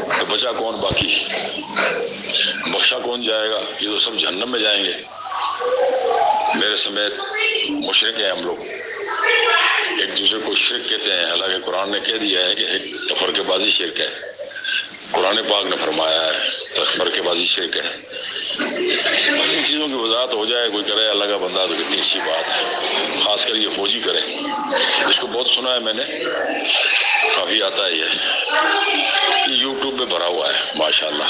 تو بچا کون باقی؟ بخشا کون جائے گا؟ یہ تو سب جہنم میں جائیں گے، میرے سمیت مشرک ہیں ہم لوگ، ایک دوسرے کو شرک کہتے ہیں، حالانکہ قرآن نے کہہ دیا ہے کہ ایک تفرقہ بازی شرک ہے، قرآن پاک نے فرمایا ہے تفرقہ بازی شرک ہے۔ ان چیزوں کی وضاحت ہو جائے، کوئی کرے اللہ کا بندہ تو کتنی اچھی بات ہے، خاص کر یہ فوجی کرے، اس کو بہت سنا ہے میں نے، کافی آتا ہے یہ یوٹیوب پہ بھرا ہوا ہے ماشاءاللہ۔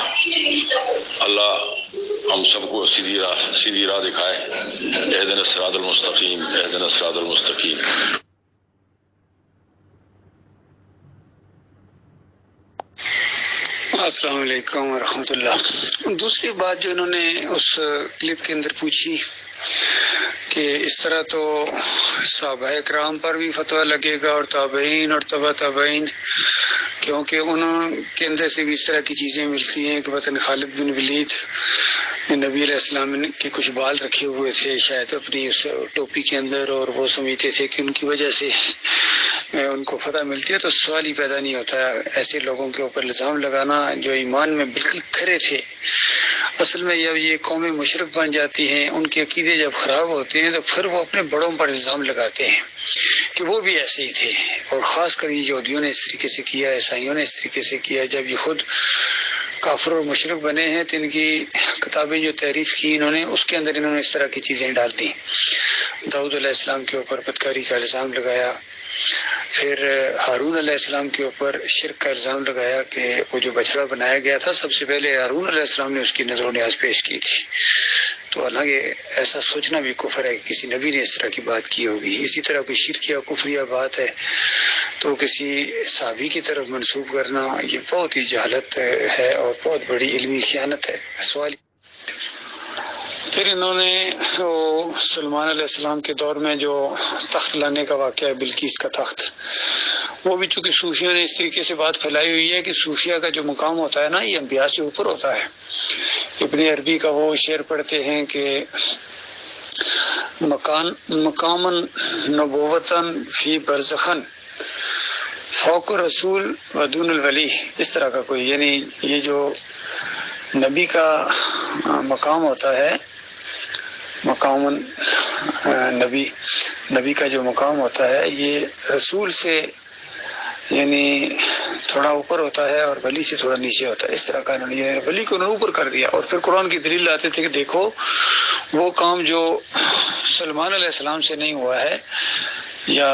اللہ ہم سب کو سیدھی راہ دکھائے۔ اہدنا الصراط المستقیم، اہدنا الصراط المستقیم۔ السلام علیکم ورحمۃ اللہ۔ دوسری بات جو انہوں نے اس کلپ کے اندر پوچھی کہ اس طرح تو صحابہ کرام پر بھی فتویٰ لگے گا اور تابعین اور تبع تابعین، کیونکہ انہوں کے اندر سے بھی اس طرح کی چیزیں ملتی ہیں کہ مثلا خالد بن ولید نبی علیہ السلام کے کچھ بال رکھے ہوئے تھے شاید اپنی اس ٹوپی کے اندر، اور وہ سمجھتے تھے کہ ان کی وجہ سے ان کو فتح ملتی ہے، تو سوال ہی پیدا نہیں ہوتا ہے ایسے لوگوں کے اوپر الزام لگانا جو ایمان میں بالکل کھرے تھے۔ اصل میں جب یہ قومیں مشرک بن جاتی ہیں، ان کے عقیدے جب خراب ہوتے ہیں تو پھر وہ اپنے بڑوں پر الزام لگاتے ہیں کہ وہ بھی ایسے ہی تھے، اور خاص کر یہ یہودیوں نے اس طریقے سے کیا، عیسائیوں نے اس طریقے سے کیا۔ جب یہ خود کافر اور مشرک بنے ہیں تو ان کی کتابیں جو تعریف کی انہوں نے، اس کے اندر انہوں نے اس طرح کی چیزیں ڈال دی۔ داؤد علیہ السلام کے اوپر بدکاری کا الزام لگایا، پھر ہارون علیہ السلام کے اوپر شرک کا الزام لگایا کہ وہ جو بچڑا بنایا گیا تھا سب سے پہلے ہارون علیہ السلام نے اس کی نظر و نیاز پیش کی تھی۔ تو حالانکہ ایسا سوچنا بھی کفر ہے کہ کسی نبی نے اس طرح کی بات کی ہوگی۔ اسی طرح کوئی شرک یا کفریہ بات ہے تو کسی صحابی کی طرف منسوب کرنا یہ بہت ہی جہالت ہے اور بہت بڑی علمی خیانت ہے۔ سوال پھر انہوں نے سلمان علیہ السلام کے دور میں جو تخت لانے کا واقعہ ہے، بلقیس کا تخت، وہ بھی چونکہ صوفیوں نے اس طریقے سے بات پھیلائی ہوئی ہے کہ صوفیہ کا جو مقام ہوتا ہے نا یہ انبیاء سے اوپر ہوتا ہے۔ ابن عربی کا وہ شعر پڑھتے ہیں کہ مقاماً نبوتاً فی برزخن فوق رسول و دون الولی، اس طرح کا کوئی، یعنی یہ جو نبی کا مقام ہوتا ہے، مقام نبی کا جو مقام ہوتا ہے یہ رسول سے یعنی تھوڑا اوپر ہوتا ہے اور ولی سے تھوڑا نیچے ہوتا ہے، اس طرح کا انہوں نے ولی کو انہوں نے اوپر کر دیا۔ اور پھر قرآن کی دلیل لاتے تھے کہ دیکھو وہ کام جو سلمان علیہ السلام سے نہیں ہوا ہے یا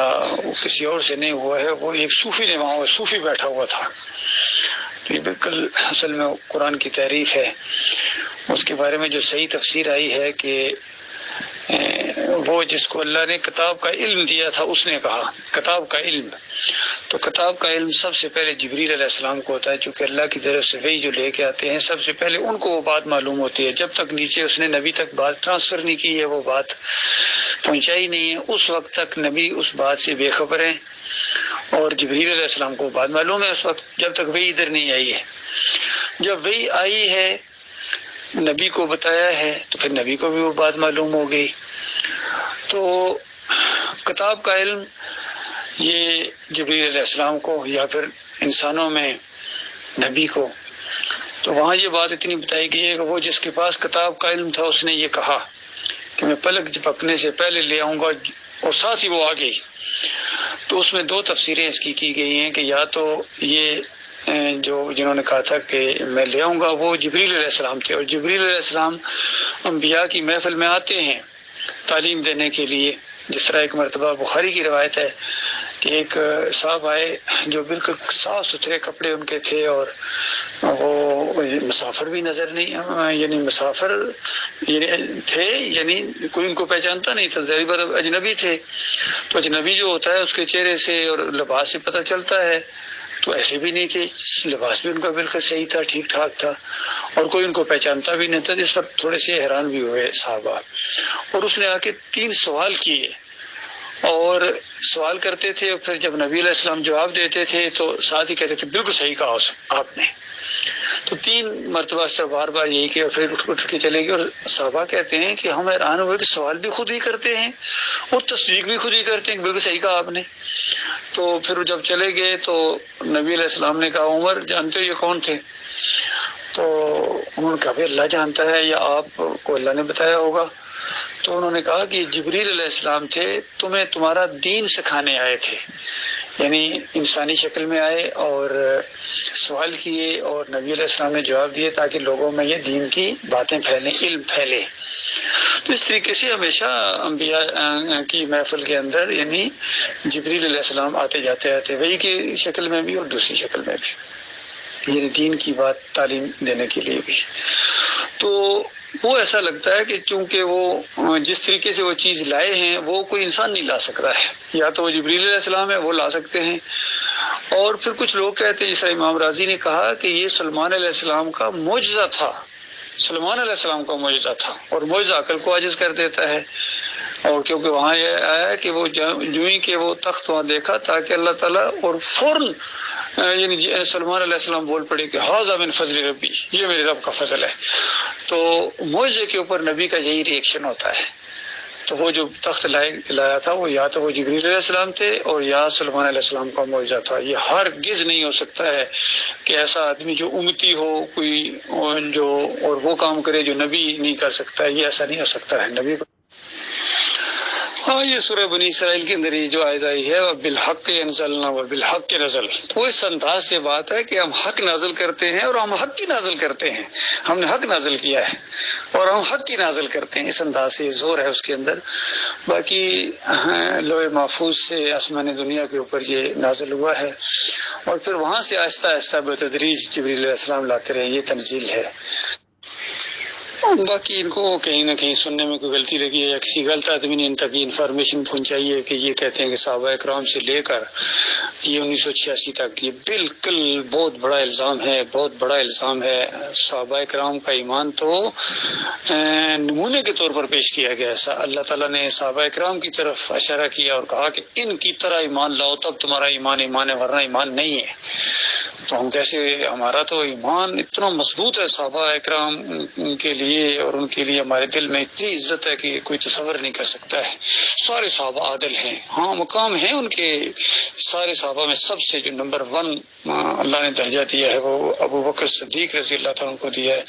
کسی اور سے نہیں ہوا ہے، وہ ایک صوفی نے وہاں صوفی بیٹھا ہوا تھا۔ تو یہ بالکل اصل میں قرآن کی تعریف ہے۔ اس کے بارے میں جو صحیح تفسیر آئی ہے کہ وہ جس کو اللہ نے کتاب کا علم دیا تھا اس نے کہا کتاب کا علم، تو کتاب کا علم سب سے پہلے جبریل علیہ السلام کو ہوتا ہے، چونکہ اللہ کی طرف سے وحی جو لے کے آتے ہیں سب سے پہلے ان کو وہ بات معلوم ہوتی ہے۔ جب تک نیچے اس نے نبی تک بات ٹرانسفر نہیں کی ہے، وہ بات پہنچائی نہیں ہے، اس وقت تک نبی اس بات سے بے خبر ہیں، اور جبریل علیہ السلام کو بات معلوم ہے اس وقت جب تک وحی ادھر نہیں آئی ہے۔ جب وحی آئی ہے نبی کو بتایا ہے تو پھر نبی کو بھی وہ بات معلوم ہو گئی۔ تو کتاب کا علم یہ جبریل علیہ السلام کو یا پھر انسانوں میں نبی کو، تو وہاں یہ بات اتنی بتائی گئی ہے کہ وہ جس کے پاس کتاب کا علم تھا اس نے یہ کہا کہ میں پلک جھپکنے سے پہلے لے آؤں گا، اور ساتھ ہی وہ آ گئی۔ تو اس میں دو تفسیریں اس کی گئی ہیں کہ یا تو یہ جو جنہوں نے کہا تھا کہ میں لے آؤں گا وہ جبریل علیہ السلام تھے، اور جبریل علیہ السلام انبیاء کی محفل میں آتے ہیں تعلیم دینے کے لیے۔ جس طرح ایک مرتبہ بخاری کی روایت ہے کہ ایک صاحب آئے جو بالکل صاف ستھرے کپڑے ان کے تھے، اور وہ مسافر بھی نظر نہیں، یعنی مسافر تھے، یعنی کوئی ان کو پہچانتا نہیں تھا، ظاہر بات اجنبی تھے۔ تو اجنبی جو ہوتا ہے اس کے چہرے سے اور لباس سے پتہ چلتا ہے، تو ایسے بھی نہیں تھے، لباس بھی ان کا بالکل صحیح تھا، ٹھیک ٹھاک تھا، اور کوئی ان کو پہچانتا بھی نہیں تھا، جس پر تھوڑے سے حیران بھی ہوئے صحابہ۔ اور اس نے آ کے 3 سوال کیے، اور سوال کرتے تھے، اور پھر جب نبی علیہ السلام جواب دیتے تھے تو ساتھ ہی کہتے تھے بالکل صحیح کہا آپ نے۔ تو 3 مرتبہ سے بار بار یہی کیا، پھر اٹھ کے چلے گئے. اور صحابہ کہتے ہیں کہ ہم حیران ہوئے کہ سوال بھی خود ہی کرتے ہیں اور تصدیق بھی خود ہی کرتے ہیں. بالکل صحیح کہا آپ نے. تو پھر جب چلے گئے تو نبی علیہ السلام نے کہا عمر جانتے ہو یہ کون تھے؟ تو انہوں نے کہا بھی اللہ جانتا ہے یا آپ کو اللہ نے بتایا ہوگا. تو انہوں نے کہا کہ جبریل علیہ السلام تھے، تمہیں تمہارا دین سکھانے آئے تھے. یعنی انسانی شکل میں آئے اور سوال کیے اور نبی علیہ السلام نے جواب دیے تاکہ لوگوں میں یہ دین کی باتیں پھیلیں، علم پھیلے. تو اس طریقے سے ہمیشہ انبیاء کی محفل کے اندر یعنی جبریل علیہ السلام آتے جاتے آتے، وہی کی شکل میں بھی اور دوسری شکل میں بھی، یعنی دین کی بات تعلیم دینے کے لیے بھی. تو وہ ایسا لگتا ہے کہ چونکہ وہ جس طریقے سے وہ چیز لائے ہیں وہ کوئی انسان نہیں لا سک رہا ہے، یا تو وہ جبریل علیہ السلام ہے وہ لا سکتے ہیں. اور پھر کچھ لوگ کہتے ہیں جیسا امام راضی نے کہا کہ یہ سلمان علیہ السلام کا معجزہ تھا، سلمان علیہ السلام کا معجزہ تھا، اور معجزہ عقل کو عاجز کر دیتا ہے. اور کیونکہ وہاں یہ آیا ہے کہ وہ جو ہی کہ وہ تخت وہاں دیکھا تاکہ اللہ تعالیٰ، اور فوراً یعنی سلمان علیہ السلام بول پڑے کہ ھذا من فضل ربی، یہ میرے رب کا فضل ہے. تو معجزے کے اوپر نبی کا یہی ریئیکشن ہوتا ہے. تو وہ جو تخت لایا تھا وہ یا تو وہ جبریل علیہ السلام تھے اور یا سلمان علیہ السلام کا معجزہ تھا. یہ ہرگز نہیں ہو سکتا ہے کہ ایسا آدمی جو امتی ہو کوئی جو اور وہ کام کرے جو نبی نہیں کر سکتا ہے، یہ ایسا نہیں ہو سکتا ہے نبی کو. ہاں یہ سورہ بنی اسرائیل کے اندر یہ جو آیت آئی ہے بالحق انزلنا وبالحق نزل، تو اس انداز سے بات ہے کہ ہم حق نازل کرتے ہیں اور ہم حق کی نازل کرتے ہیں. ہم نے حق نازل کیا ہے اور ہم حق کی نازل کرتے ہیں، اس انداز سے زور ہے اس کے اندر. باقی لوح محفوظ سے آسمان دنیا کے اوپر یہ نازل ہوا ہے اور پھر وہاں سے آہستہ آہستہ بتدریج جبریل علیہ السلام لاتے رہے، یہ تنزیل ہے. باقی ان کو کہیں نہ کہیں سننے میں کوئی غلطی لگی ہے یا کسی غلط آدمی نے ان تک یہ انفارمیشن پہنچائی ہے کہ یہ کہتے ہیں کہ صحابہ اکرام سے لے کر یہ 1986 تک، یہ بالکل بہت بڑا الزام ہے، بہت بڑا الزام ہے. صحابہ اکرام کا ایمان تو نمونے کے طور پر پیش کیا گیا ہے. اللہ تعالیٰ نے صحابہ اکرام کی طرف اشارہ کیا اور کہا کہ ان کی طرح ایمان لاؤ تب تمہارا ایمان ہے، ورنہ ایمان نہیں ہے. تو ہم کیسے، ہمارا تو ایمان اتنا مضبوط ہے صحابہ اکرام کے لیے اور ان کے لیے ہمارے دل میں اتنی عزت ہے کہ کوئی تصور نہیں کر سکتا ہے. سارے صحابہ عادل ہیں، ہاں مقام ہے ان کے. سارے صحابہ میں سب سے جو نمبر 1 اللہ نے درجہ دیا ہے وہ ابو بکر صدیق رضی اللہ تعالیٰ کو دیا ہے،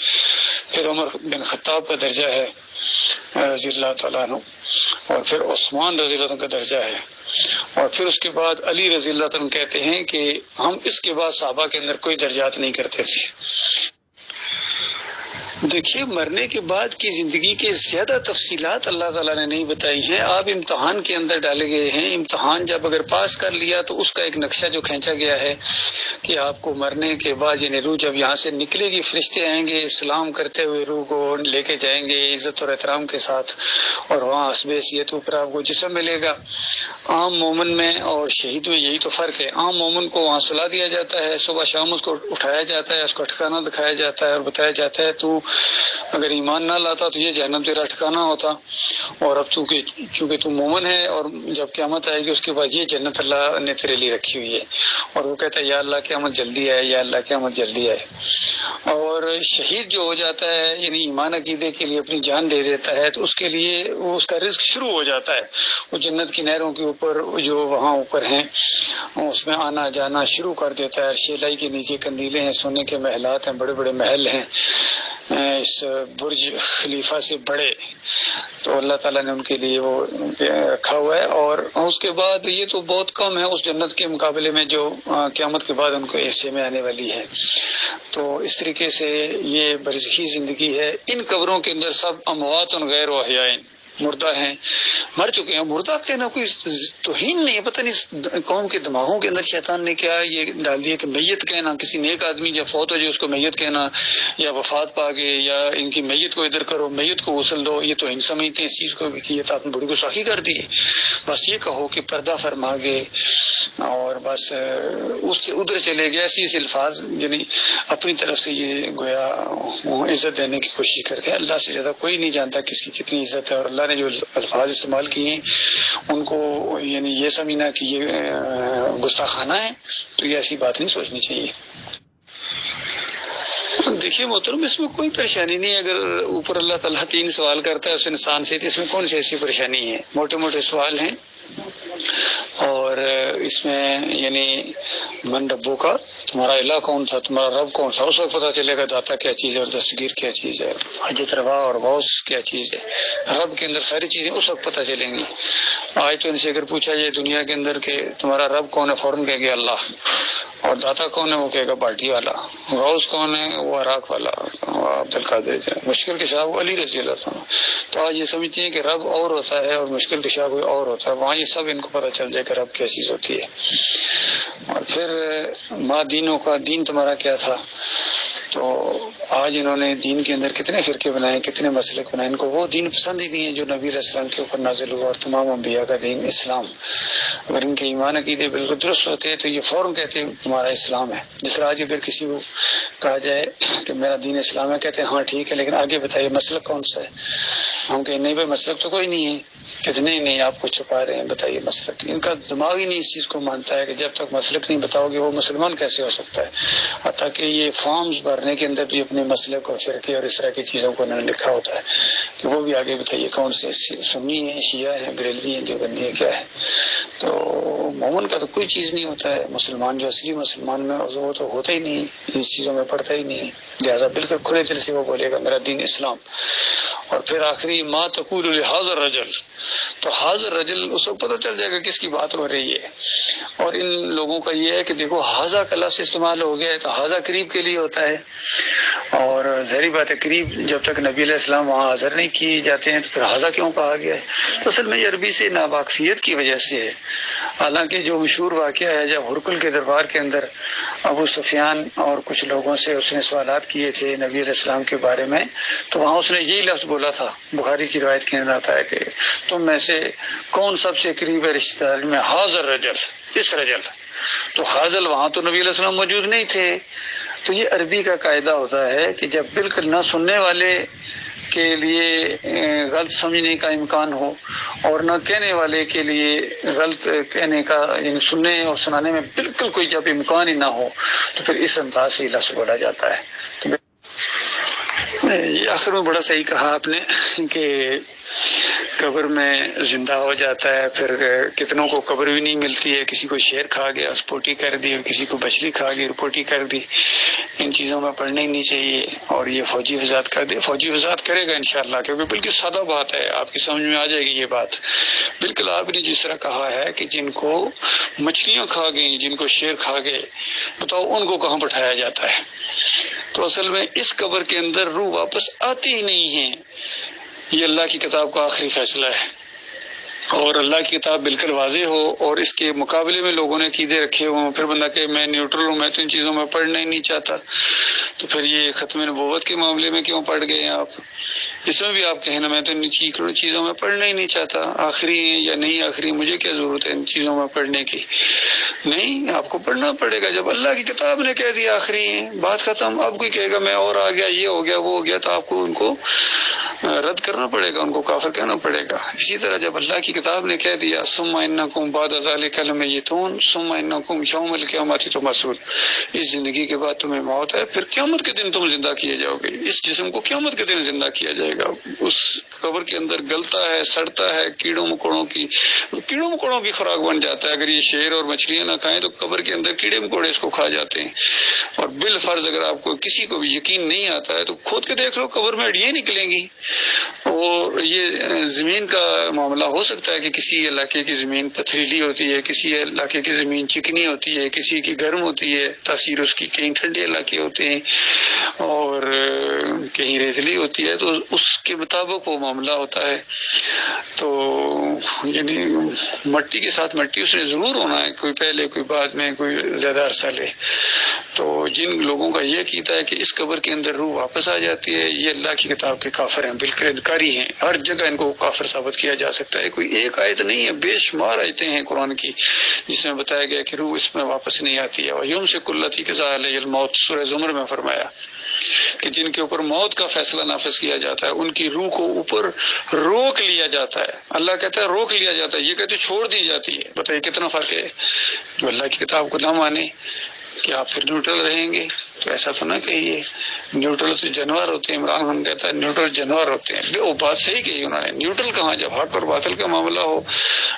پھر عمر بن خطاب کا درجہ ہے رضی اللہ تعالیٰ عنہ، اور پھر عثمان رضی اللہ عنہ کا درجہ ہے، اور پھر اس کے بعد علی رضی اللہ عنہ کہتے ہیں کہ ہم اس کے بعد صحابہ کے اندر کوئی درجات نہیں کرتے تھے. دیکھیے مرنے کے بعد کی زندگی کے زیادہ تفصیلات اللہ تعالیٰ نے نہیں بتائی ہیں. آپ امتحان کے اندر ڈالے گئے ہیں، امتحان جب اگر پاس کر لیا تو اس کا ایک نقشہ جو کھینچا گیا ہے کہ آپ کو مرنے کے بعد یعنی روح جب یہاں سے نکلے گی، فرشتے آئیں گے سلام کرتے ہوئے روح کو لے کے جائیں گے عزت اور احترام کے ساتھ، اور وہاں حسب حیثیت اوپر آپ کو جسم ملے گا. عام مومن میں اور شہید میں یہی تو فرق ہے. عام مومن کو وہاں سلا دیا جاتا ہے، صبح شام اس کو اٹھایا جاتا ہے، اس کو ٹھکانہ دکھایا جاتا ہے اور بتایا جاتا ہے تو اگر ایمان نہ لاتا تو یہ جہنم تیرا ٹھکانہ ہوتا، اور اب چونکہ تو مومن ہے اور جب قیامت آئے گی اس کے بعد یہ جنت اللہ نے تیرے لیے رکھی ہوئی ہے. اور وہ کہتا ہے یا اللہ قیامت جلدی آئے، یا اللہ قیامت جلدی آئے. اور شہید جو ہو جاتا ہے یعنی ایمان عقیدے کے لیے اپنی جان دے دیتا ہے تو اس کے لیے وہ اس کا رزق شروع ہو جاتا ہے. وہ جنت کی نہروں کے اوپر جو وہاں اوپر ہیں اس میں آنا جانا شروع کر دیتا ہے. شیلائی کے نیچے قندیلیں ہیں، سونے کے محلات ہیں، بڑے بڑے محل ہیں اس برج خلیفہ سے بڑے، تو اللہ تعالیٰ نے ان کے لیے وہ رکھا ہوا ہے. اور اس کے بعد یہ تو بہت کم ہے اس جنت کے مقابلے میں جو قیامت کے بعد ان کو حصے میں آنے والی ہے. تو اس طریقے سے یہ برزخی زندگی ہے. ان قبروں کے اندر سب اموات غیر احیاء، مردہ ہیں، مر چکے ہیں. مردہ کہنا کوئی توہین نہیں ہے، پتہ نہیں قوم کے دماغوں کے اندر شیطان نے کیا یہ ڈال دیا کہ میت کہنا، کسی نیک آدمی جب فوت ہو جائے اس کو میت کہنا، یا وفات پا گئے یا ان کی میت کو ادھر کرو، میت کو غسل دو، یہ توہین سمجھتے ہیں اس چیز کو کہ یہ تو آپ نے بڑی گستاخی کر دی. بس یہ کہو کہ پردہ فرما گئے اور بس اس سے ادھر چلے گئے. ایسی الفاظ یعنی اپنی طرف سے یہ گویا عزت دینے کی کوشش کرتے ہیں. اللہ سے زیادہ کوئی نہیں جانتا کس کی کتنی عزت ہے، اور اللہ نے جو الفاظ استعمال کیے ہیں ان کو یعنی یہ سمجھنا کہ یہ گستاخانہ ہے تو یہ ایسی بات نہیں سوچنی چاہیے. دیکھیے محترم، اس میں کوئی پریشانی نہیں ہے. اگر اوپر اللہ تعالیٰ 3 سوال کرتا ہے اس انسان سے تو اس میں کون سی ایسی پریشانی ہے؟ موٹے موٹے سوال ہیں. اور اس میں یعنی من ربو کا، تمہارا الہ کون تھا، تمہارا رب کون تھا، اس وقت پتہ چلے گا داتا کیا چیز ہے اور دستگیر کیا چیز ہے، حاجت روا اور غوث کیا چیز ہے. رب کے اندر ساری چیزیں اس وقت پتہ چلیں گی. آج تو ان سے اگر پوچھا جائے دنیا کے اندر کہ تمہارا رب کون ہے، فوراً کہے گا اللہ. اور داتا کون ہے، وہ کہے گا پارٹی والا. غوث کون ہے، وہ عراق والا عبد القادر. مشکل کشا وہ علی رضی اللہ عنہ. تو آج یہ سمجھتے ہیں کہ رب اور ہوتا ہے اور مشکل کشا کوئی اور ہوتا ہے. وہاں یہ سب ان کو پتہ چل جائے کہ رب کیا چیز ہوتی ہے. اور پھر ماں دینوں کا، دین تمہارا کیا تھا. تو آج انہوں نے دین کے اندر کتنے فرقے بنائے، کتنے مسلک بنائے. ان کو وہ دین پسند ہی نہیں ہے جو نبی علیہ السلام کے اوپر نازل ہوا اور تمام انبیاء کا دین اسلام. اگر ان کے ایمان عقیدے بالکل درست ہوتے تو یہ فوراً کہتے ہیں تمہارا اسلام ہے. جس طرح آج اگر کسی کو کہا جائے کہ میرا دین اسلام ہے، کہتے ہیں ہاں ٹھیک ہے لیکن آگے بتائیے مسلک کون سا ہے. ہم کہیں نہیں بھائی مسلک تو کوئی نہیں ہے. کہتے نہیں آپ کو چھپا رہے ہیں، بتائیے مسلک. ان کا دماغ ہی نہیں اس چیز کو مانتا ہے کہ جب تک مسلک نہیں بتاؤ گے وہ مسلمان کیسے ہو سکتا ہے. حتیٰ کہ یہ فارمز بھرنے کے اندر بھی اپنے مسلک اور فرقے اور اس طرح کی چیزوں کو انہوں نے لکھا ہوتا ہے کہ وہ بھی آگے بتائیے کون سے، سنی ہیں، شیعہ ہیں، بریلوی ہیں، دیوبندی ہیں، کیا ہے. تو مومن کا تو کوئی چیز نہیں ہوتا ہے. مسلمان جو اصلی مسلمان میں وہ تو ہوتا ہی نہیں، اس چیزوں میں پڑتا ہی نہیں. لہٰذا بالکل کھلے دل سے وہ بولے گا میرا دین اسلام. اور پھر آخری ما تقول لحاظر رجل، تو حاضر رجل اس کو پتہ چل جائے گا کس کی بات ہو رہی ہے. اور ان لوگوں کا یہ ہے کہ دیکھو حاضہ کا لفظ استعمال ہو گیا ہے تو حاضہ قریب کے لیے ہوتا ہے. اور ظاہری بات ہے قریب جب تک نبی علیہ السلام وہاں حاضر نہیں کیے جاتے ہیں تو پھر حاضہ کیوں کہا گیا ہے. اصل میں یہ عربی سے ناواقفیت کی وجہ سے ہے. حالانکہ جو مشہور واقعہ ہے جب ہرقل کے دربار کے اندر ابو سفیان اور کچھ لوگوں سے اس نے سوالات کیے تھے نبی علیہ السلام کے بارے میں، تو وہاں اس نے یہی لفظ بولا تھا. بخاری کی روایت کے اندر آتا ہے کہ تم میں سے کون سب سے قریب ہے رشتہ داری میں، حاضر رجل، اس رجل. تو حاضر وہاں تو نبی علیہ السلام موجود نہیں تھے. تو یہ عربی کا قاعدہ ہوتا ہے کہ جب بالکل نہ سننے والے کے لیے غلط سمجھنے کا امکان ہو اور نہ کہنے والے کے لیے غلط کہنے کا، یعنی سننے اور سنانے میں بالکل کوئی جب امکان ہی نہ ہو تو پھر اس انداز سے لفظ بولا جاتا ہے. یہ آخر میں بڑا صحیح کہا آپ نے کہ قبر میں زندہ ہو جاتا ہے، پھر کتنوں کو قبر بھی نہیں ملتی ہے. کسی کو شیر کھا گیا اس پوٹی کر دی، اور کسی کو مچھلی کھا گئی پوٹی کر دی. ان چیزوں میں پڑھنا ہی نہیں چاہیے. اور یہ فوجی وضاحت کر دے، فوجی وضاحت کرے گا انشاءاللہ، کیونکہ بالکل سادہ بات ہے، آپ کی سمجھ میں آ جائے گی یہ بات. بالکل آپ نے جس طرح کہا ہے کہ جن کو مچھلیاں کھا گئیں، جن کو شیر کھا گئے، بتاؤ ان کو کہاں بٹھایا جاتا ہے. تو اصل میں اس قبر کے اندر روح واپس آتی ہی نہیں ہے. یہ اللہ کی کتاب کا آخری فیصلہ ہے. اور اللہ کی کتاب بالکل واضح ہو اور اس کے مقابلے میں لوگوں نے عقیدے رکھے ہوں، پھر بندہ کہ میں نیوٹرل ہوں، میں تو ان چیزوں میں پڑھنا ہی نہیں چاہتا، تو پھر یہ ختم نبوت کے معاملے میں کیوں پڑھ گئے ہیں آپ؟ اس میں بھی آپ کہیں نا میں تو ان چیزوں میں پڑھنا ہی نہیں چاہتا، آخری ہیں یا نہیں آخری، مجھے کیا ضرورت ہے ان چیزوں میں پڑھنے کی. نہیں، آپ کو پڑھنا پڑے گا. جب اللہ کی کتاب نے کہہ دیا آخری ہیں، بات ختم. اب کوئی کہے گا میں اور آ گیا، یہ ہو گیا، وہ ہو گیا، تو آپ کو ان کو رد کرنا پڑے گا، ان کو کافر کہنا پڑے گا. اسی طرح جب اللہ کی کتاب نے کہہ دیا ثم انکم بعد ذلک لمیتون ثم انکم یوم القیامۃ تبعثون، اس زندگی کے بعد تمہیں موت ہے، پھر قیامت کے دن تم زندہ کیے جاؤ گے. اس جسم کو قیامت کے دن زندہ کیا جائے گا. اس قبر کے اندر گلتا ہے، سڑتا ہے، کیڑوں مکوڑوں کی خوراک بن جاتا ہے. اگر یہ شیر اور مچھلیاں نہ کھائیں تو قبر کے اندر کیڑے مکوڑے اس کو کھا جاتے ہیں. اور بالفرض اگر آپ کو کسی کو بھی یقین نہیں آتا ہے تو کھود کے دیکھ لو، قبر میں ہڈیاں نکلیں گی. اور یہ زمین کا معاملہ ہو سکتا ہے کہ کسی علاقے کی زمین پتھریلی ہوتی ہے، کسی علاقے کی زمین چکنی ہوتی ہے، کسی کی گرم ہوتی ہے، تاثیر اس کی کہیں ٹھنڈے علاقے ہوتے ہیں اور کہیں ریتلی ہوتی ہے، تو اس کے مطابق وہ معاملہ ہوتا ہے. تو یعنی مٹی کے ساتھ مٹی اس نے ضرور ہونا ہے، کوئی پہلے کوئی بعد میں، کوئی زیادہ عرصہ لے. تو جن لوگوں کا یہ عقیدہ ہے کہ اس قبر کے اندر روح واپس آ جاتی ہے، یہ اللہ کی کتاب کے کافر ہیں، بالکل انکاری ہیں. ہر جگہ ان کو کافر ثابت کیا جا سکتا ہے. کوئی ایک آیت نہیں ہے، بے شمار آیتیں ہیں قرآن کی جس میں بتایا گیا کہ روح اس میں واپس نہیں آتی ہے. وَيُمْسِكُ الَّتِي قَضَىٰ عَلَيْهَا الْمَوْتَ، سورہ زمر میں فرمایا کہ جن کے اوپر موت کا فیصلہ نافذ کیا جاتا ہے ان کی روح کو اوپر روک لیا جاتا ہے. اللہ کہتا ہے روک لیا جاتا ہے، یہ کہتے چھوڑ دی جاتی ہے. بتائیے کتنا فرق ہے. جو اللہ کی کتاب کو نہ مانے کہ آپ پھر نیوٹرل رہیں گے، تو ایسا تو نہ کہیے نیوٹرل تو جانور ہوتے ہیں. عمران خان کہتا ہے نیوٹرل جانور ہوتے ہیں. وہ بات صحیح کہی انہوں نے. نیوٹرل کہاں؟ جب حق اور باطل کا معاملہ ہو،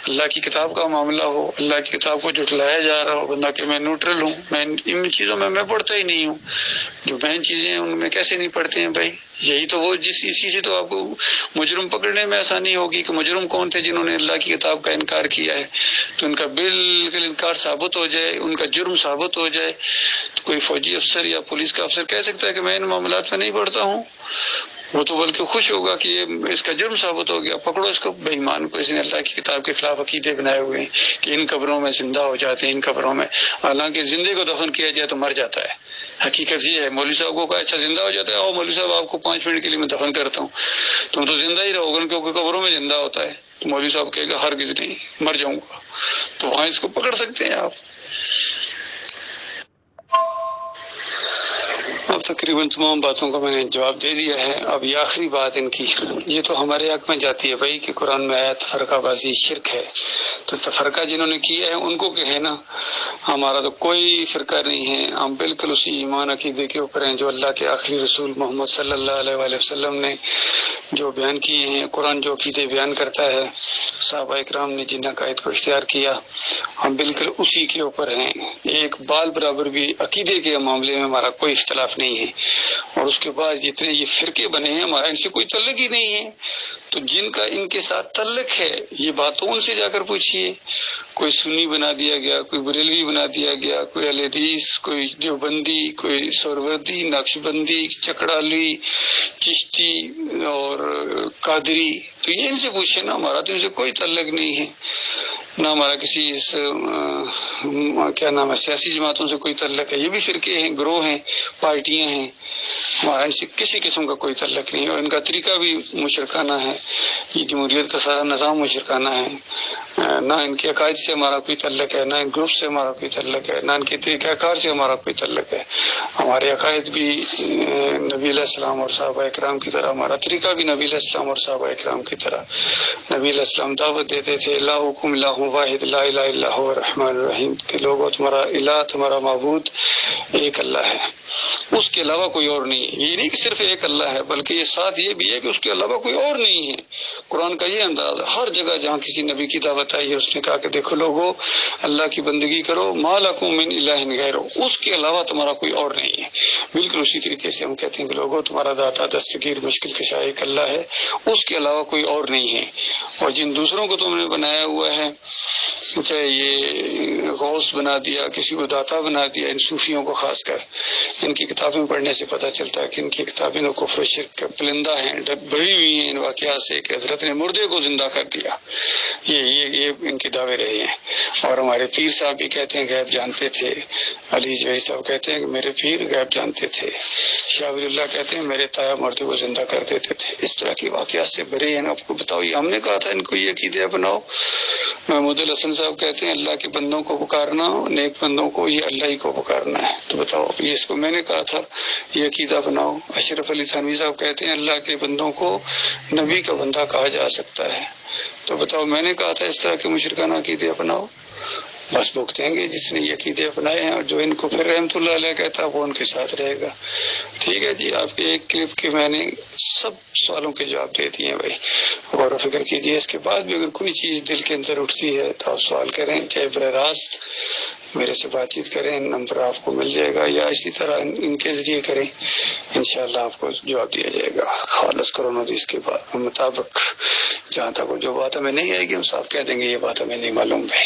اللہ کی کتاب کا معاملہ ہو، اللہ کی کتاب کو جھٹلایا جا رہا ہو، بندہ کہ میں نیوٹرل ہوں، میں ان چیزوں میں پڑھتا ہی نہیں ہوں. جو مین چیزیں ہیں ان میں کیسے نہیں پڑھتے ہیں بھائی؟ یہی تو وہ اسی سے تو آپ کو مجرم پکڑنے میں آسانی ہوگی کہ مجرم کون تھے جنہوں نے اللہ کی کتاب کا انکار کیا ہے. تو ان کا بالکل انکار ثابت ہو جائے، ان کا جرم ثابت ہو جائے، تو کوئی فوجی افسر یا پولیس کا افسر کہہ سکتا ہے کہ میں ان معاملات میں نہیں پڑھتا ہوں؟ وہ تو بلکہ خوش ہوگا کہ یہ اس کا جرم ثابت ہو گیا، پکڑو اس کو بے ایمان کو، اس نے اللہ کی کتاب کے خلاف عقیدے بنائے ہوئے ہیں کہ ان قبروں میں زندہ ہو جاتے ہیں، ان قبروں میں. حالانکہ زندے کو دفن کیا جائے تو مر جاتا ہے. حقیقت یہ ہے. مولوی صاحب کو کہا اچھا زندہ ہو جاتا ہے، اور مولوی صاحب آپ کو 5 منٹ کے لیے میں دفن کرتا ہوں، تم تو زندہ ہی رہو گے کیونکہ قبروں میں زندہ ہوتا ہے. تو مولوی صاحب کہے گا ہرگز نہیں، مر جاؤں گا. تو وہاں اس کو پکڑ سکتے ہیں آپ. اب تقریباً تمام باتوں کا میں نے جواب دے دیا ہے. اب یہ آخری بات ان کی، یہ تو ہمارے حق میں جاتی ہے بھائی کہ قرآن میں آیا تفرقہ بازی شرک ہے. تو تفرقہ جنہوں نے کیا ہے ان کو کہیں نا، ہمارا تو کوئی فرقہ نہیں ہے، ہم بالکل اسی ایمان عقیدے کے اوپر ہیں جو اللہ کے آخری رسول محمد صلی اللہ علیہ وآلہ وسلم نے جو بیان کیے ہیں. قرآن جو عقیدے بیان کرتا ہے، صحابہ اکرام نے جن عقائد کو اختیار کیا، ہم بالکل اسی کے اوپر ہیں. ایک بال برابر بھی عقیدے کے معاملے میں ہمارا کوئی اختلاف نہیں ہے. اور اس کے بعد جتنے یہ فرقے بنے ہیں ہمارا ان سے کوئی تعلق ہی نہیں ہے. تو جن کا ان کے ساتھ تعلق ہے یہ بات تو ان سے جا کر پوچھیے. کوئی سنی بنا دیا گیا، کوئی بریلوی بنا دیا گیا، کوئی اہل حدیث، کوئی دیوبندی، کوئی سہروردی، نقش بندی، چکڑالی، چشتی اور قادری. تو یہ ان سے پوچھے نا، ہمارا تو ان سے کوئی تعلق نہیں ہے، نہ ہمارا کسی کیا نام ہے سیاسی جماعتوں سے کوئی تعلق ہے. یہ بھی فرقے ہیں، گروہ ہیں، پارٹیاں ہیں، ہمارا ان سے کسی قسم کا کوئی تعلق نہیں. اور ان کا طریقہ بھی مشرکانہ ہے. یہ جمہوریت کا سارا نظام مشرکانہ ہے. نہ ان کے عقائد سے ہمارا کوئی تعلق ہے، نہ ان گروپ سے ہمارا کوئی تعلق ہے، نہ ان کے طریقہ کار سے ہمارا کوئی تعلق ہے. ہمارے عقائد بھی نبی علیہ السلام اور صحابہ اکرام کی طرح، ہمارا طریقہ بھی نبی علیہ السلام اور صحابہ اکرام کی طرح. نبی علیہ السلام دعوت دیتے تھے الہکم الہ واحد لا الہ الا هو الرحمن الرحیم، کہ لوگوں تمہارا الہ، تمہارا معبود ایک اللہ ہے، اس کے علاوہ کوئی اور نہیں. یہ نہیں کہ صرف ایک اللہ ہے، بلکہ یہ ساتھ یہ بھی ہے کہ اس کے علاوہ کوئی اور نہیں ہے. قرآن کا یہ انداز ہے، ہر جگہ جہاں کسی نبی کی دعوت آئی ہے اس نے کہا کہ دیکھو لوگو، اللہ کی بندگی کرو، ما لکم من الہ غیرہ، اس کے علاوہ تمہارا کوئی اور نہیں ہے. بالکل اسی طریقے سے ہم کہتے ہیں کہ لوگو تمہارا داتا دستگیر مشکل کشا ایک اللہ ہے، اس کے علاوہ کوئی اور نہیں ہے. اور جن دوسروں کو تم نے بنایا ہوا ہے، چاہے یہ غوث بنا دیا، کسی کو داتا بنا دیا، ان صوفیوں کو خاص کر، ان کی کتابیں پڑھنے سے پتہ چلتا ہے کہ ان کی کتابیں کفر و شرک کا پلندہ ہیں، بھری ہوئی ہیں ان واقعات سے کہ حضرت نے مردے کو زندہ کر دیا. یہ ان کے دعوے رہے ہیں. اور ہمارے پیر صاحب بھی کہتے ہیں غیب جانتے تھے. علی جوہری صاحب کہتے ہیں کہ میرے پیر غیب جانتے تھے. شاہ ولی اللہ کہتے ہیں میرے تایا مردے کو زندہ کر دیتے تھے. اس طرح کی واقعات سے بھرے ہیں. آپ کو بتاؤ، یہ ہم نے کہا تھا ان کو یہ عقیدے اپناؤ. محمود الحسن صاحب کہتے ہیں اللہ کے بندوں کو پکارنا، نیک بندوں کو، یہ اللہ ہی کو پکارنا ہے. تو بتاؤ، یہ اس کو میں نے کہا تھا یہ عقیدہ بناؤ. اشرف علی تھانوی صاحب کہتے ہیں اللہ کے بندوں کو نبی کا بندہ کہا جا سکتا ہے. تو بتاؤ، میں نے کہا تھا اس طرح کے مشرکانہ عقیدے اپناؤ. بس بھگتیں گے جس نے یہ عقیدے اپنائے ہیں، اور جو ان کو پھر رحمت اللہ علیہ کہتا ہے وہ ان کے ساتھ رہے گا. ٹھیک ہے جی، آپ کے ایک کلپ کے میں نے سب سوالوں کے جواب دے دیے ہیں بھائی. غور و فکر کیجیے. اس کے بعد بھی اگر کوئی چیز دل کے اندر اٹھتی ہے تو آپ سوال کریں، چاہے براہ راست میرے سے بات چیت کریں، نمبر آپ کو مل جائے گا، یا اسی طرح ان کے ذریعے کریں، انشاءاللہ آپ کو جواب دیا جائے گا خالص قرآن و حدیث کے مطابق. جہاں تک جو بات ہمیں نہیں آئے گی ہم صاف کہہ دیں گے یہ بات ہمیں نہیں معلوم بھائی.